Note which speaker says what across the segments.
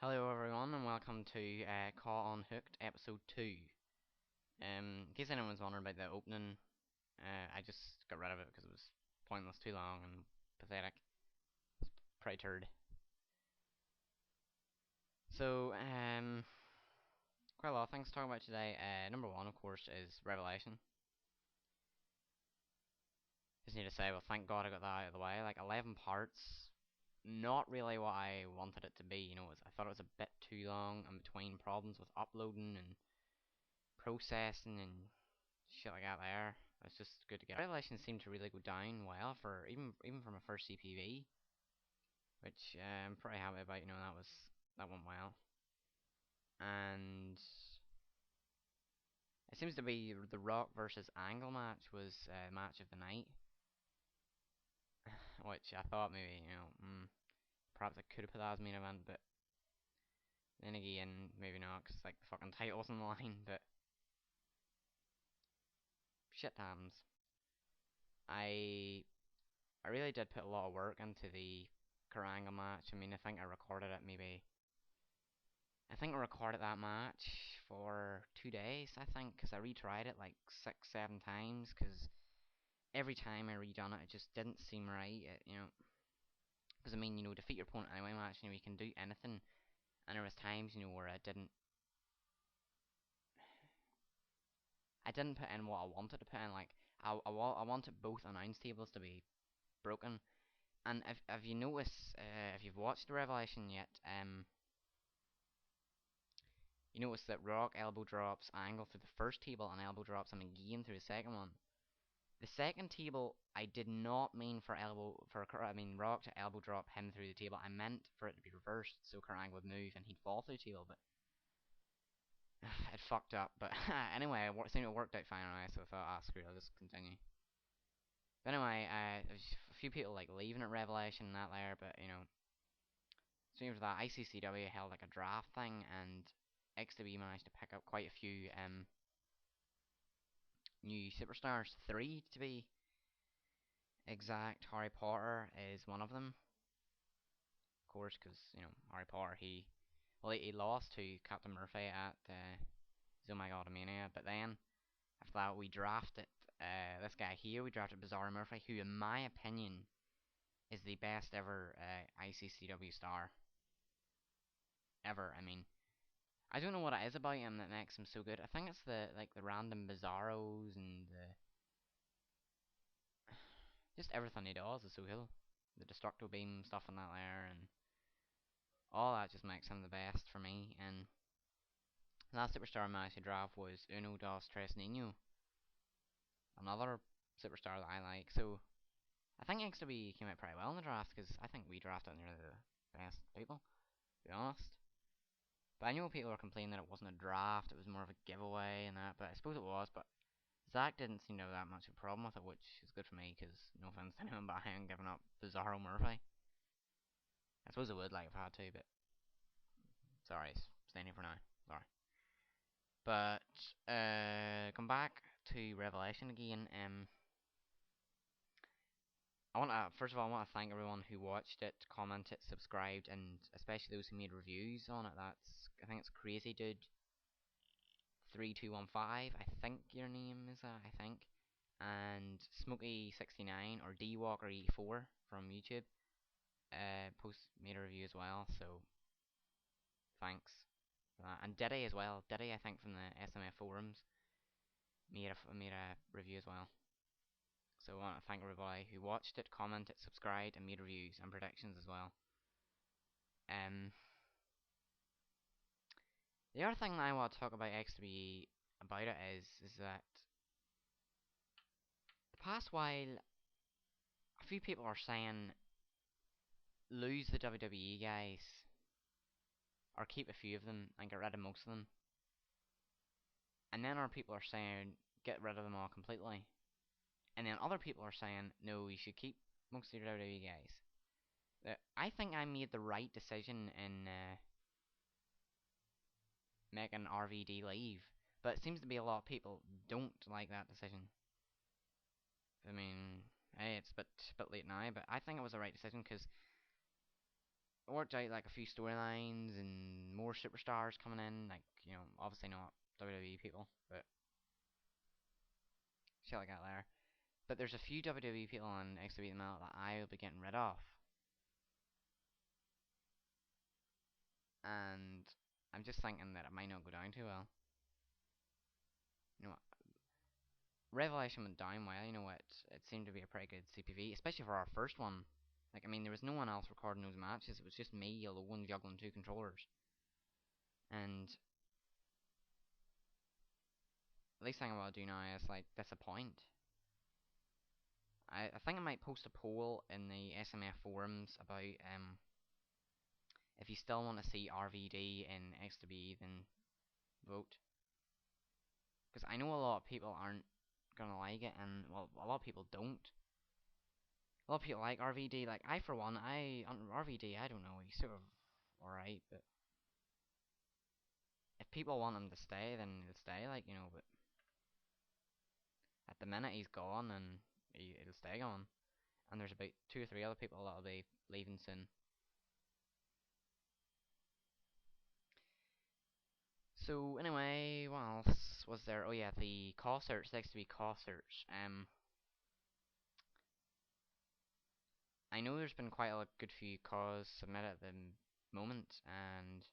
Speaker 1: Hello everyone and welcome to CAW Unhooked episode 2. In case anyone's wondering about the opening, I just got rid of it because it was pointless, too long and pathetic. It's pretty turd. So, quite a lot of things to talk about today. Number one, of course, is Revelation. Just need to say, well, thank God I got that out of the way. Like, 11 parts, not really what I wanted it to be. I thought it was a bit too long, and between problems with uploading and processing and shit like that there. It's just good to get. Revelations seemed to really go down well for even from a first CPV, which I'm pretty happy about. That went well, and it seems to be the Rock versus Angle match was match of the night, which I thought maybe perhaps I could have put that as main event, but then again maybe not because like the fucking title's on the line. But shit happens. I I really did put a lot of work into the Karangle match. I mean, I think I recorded that match for 2 days, I think, because I retried it like 6, 7 times, because every time I redone it, it just didn't seem right, because I mean, defeat your opponent anyway match, you can do anything, and there was times, where I didn't put in what I wanted to put in, like, I wanted both announce tables to be broken, and if you notice, if you've watched the Revelation yet, you notice that Rock elbow drops Angle through the first table and elbow drops him again through the second one. The second table I did not mean Rock to elbow drop him through the table. I meant for it to be reversed so Kerrang would move and he'd fall through the table, but it fucked up. But anyway, it seemed to worked out fine anyway, so I thought, screw it, I'll just continue. But anyway, there's a few people like leaving at Revelation and that there, but seems that ICCW held like a draft thing and XW managed to pick up quite a few new superstars. 3 to be exact. Harry Potter is one of them, of course, because Harry Potter. He lost to Captain Murphy at Oh My God Mania, but then after that we drafted this guy here. We drafted Bizarro Murphy, who in my opinion is the best ever ICCW star ever. I mean, I don't know what it is about him that makes him so good. I think it's the random Bizarros and just everything he does is so cool. The Destructo Beam stuff in that there and all that just makes him the best for me. And the last superstar match I draft was Uno dos Tres Nino, another superstar that I like. So I think XW came out pretty well in the draft because I think we drafted nearly the best people, to be honest. But I know people were complaining that it wasn't a draft, it was more of a giveaway and that, but I suppose it was. But Zach didn't seem to have that much of a problem with it, which is good for me because no offense to anyone, but I ain't giving up Bizarro Murphy. I suppose I would like if I had to, but sorry, staying here for now. Sorry. But come back to Revelation again. I want to first of all I want to thank everyone who watched it, commented, subscribed, and especially those who made reviews on it. I think it's Crazy Dude 3215. I think your name is that. I think, and Smokey69 or D Walker 84 from YouTube. Made a review as well. So thanks. And Diddy as well. Diddy, I think, from the SMF forums made a review as well. So I want to thank everybody who watched it, commented, subscribed, and made reviews and predictions as well. The other thing that I want to talk about XWE about it is that the past while, a few people are saying lose the WWE guys or keep a few of them and get rid of most of them. And then other people are saying get rid of them all completely. And then other people are saying no, you should keep most of your WWE guys. I think I made the right decision in making RVD leave, but it seems to be a lot of people don't like that decision. I mean, hey, it's a bit late now, but I think it was the right decision because worked out like a few storylines and more superstars coming in. Like, obviously not WWE people, but shit like that there. But there's a few WWE people on XW at the minute that I will be getting rid of, and I'm just thinking that it might not go down too well. You know, Revelation went down well. It seemed to be a pretty good CPV, especially for our first one. Like, I mean, there was no one else recording those matches. It was just me alone juggling two controllers. And the least thing I want to do now is like disappoint. I think I might post a poll in the SMF forums about if you still want to see RVD in XWE, then vote. Because I know a lot of people aren't gonna like it, and well, a lot of people don't. A lot of people like RVD. Like I, for one, on RVD, I don't know, he's sort of alright, but if people want him to stay, then he'll stay. Like, but at the minute he's gone, and he'll stay gone. And there's about two or three other people that'll be leaving soon. So anyway, what else was there? Oh yeah, the CAW Search, next to be CAW Search. I know there's been quite a good few CAWs submitted at the moment, and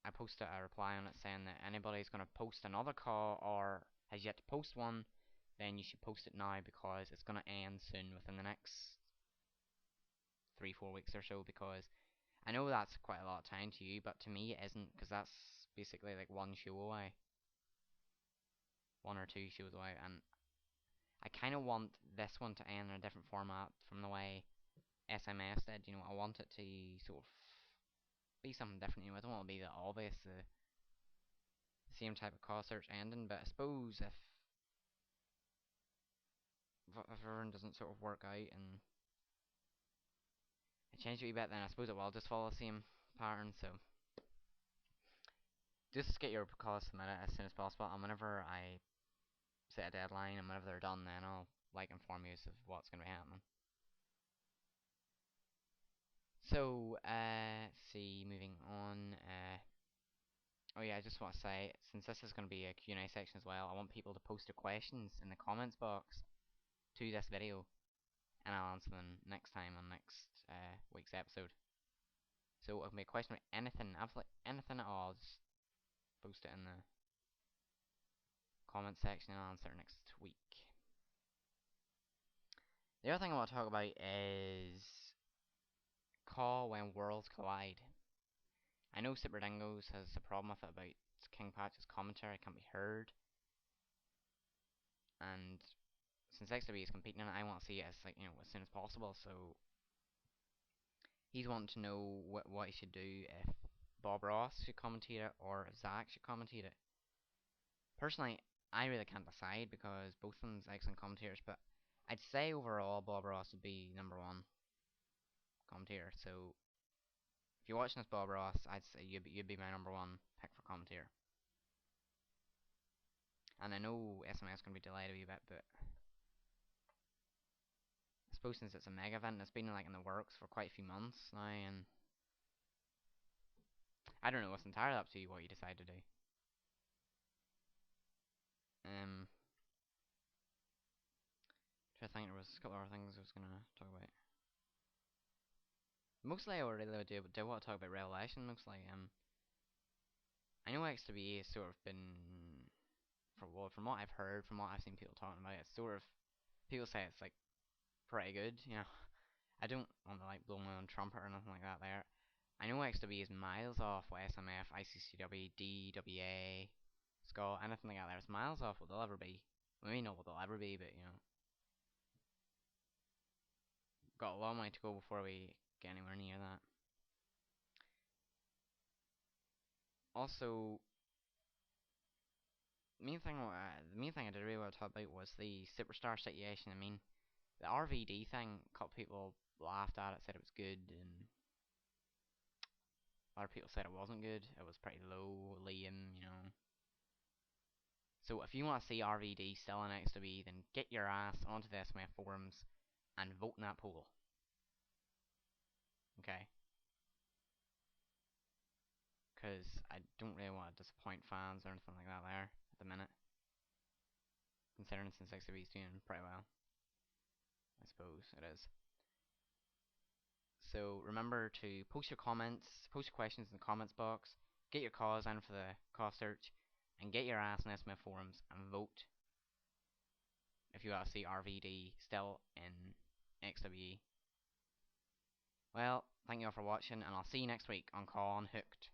Speaker 1: I posted a reply on it saying that anybody's going to post another CAW or has yet to post one, then you should post it now because it's going to end soon within the next 3-4 weeks or so. Because I know that's quite a lot of time to you, but to me it isn't, because that's basically like one show away, one or two shows away, and I kind of want this one to end in a different format from the way SMS did. I want it to sort of be something different. I don't want to be the obvious, the same type of CAW Search ending. But I suppose if everyone doesn't sort of work out and it changes a wee bit, then I suppose it will just follow the same pattern. So just get your CAWs submitted as soon as possible, and whenever I set a deadline and whenever they're done, then I'll inform you of what's going to be happening. So, see, moving on. Oh yeah, I just want to say, since this is going to be a Q&A section as well, I want people to post their questions in the comments box to this video, and I'll answer them next time on next week's episode. So if you have a question about anything, absolutely anything at all, just post it in the comment section and I'll answer it next week. The other thing I want to talk about is CAW when worlds collide. I know Super Dingoes has a problem with it about King Patch's commentary can't be heard, and since XW is competing in it, I want to see it as as soon as possible. So he's wanting to know what he should do, if Bob Ross should commentate it or if Zach should commentate it. Personally, I really can't decide because both of them excellent commentators, but I'd say overall Bob Ross would be number one commentator. So if you're watching this, Bob Ross, I'd say you'd be my number one pick for commentator. And I know SMS is going to be delayed a wee bit, but I suppose since it's a mega event, it's been in the works for quite a few months now, and I don't know. It's entirely up to you what you decide to do. Um, I think there was a couple other things I was gonna talk about. Mostly, I really do want to talk about Revelation. Mostly, I know XWE has sort of been, from what I've heard, from what I've seen people talking about, it's sort of, people say it's pretty good. I don't want to blow my own trumpet or nothing like that. There, I know XWE is miles off what SMF, ICCW, DWA, SCAW, anything like that. There, it's miles off what they'll ever be. Maybe not what they'll ever be, but got a long way to go before we get anywhere near that. Also, the main thing I did really want to talk about was the superstar situation. I mean, the RVD thing, a couple people laughed at it, said it was good, and other people said it wasn't good. It was pretty low, Liam. So if you want to see RVD still in XW, then get your ass onto the SMF forums and vote in that poll. Okay. because I don't really want to disappoint fans or anything like that there at the minute. Considering since XW's doing pretty well, I suppose it is. So remember to post your comments, post your questions in the comments box, get your CAWs in for the CAW search, and get your ass in SMF forums and vote if you want to see RVD still in XWE. Well, thank you all for watching, and I'll see you next week on CAW Unhooked.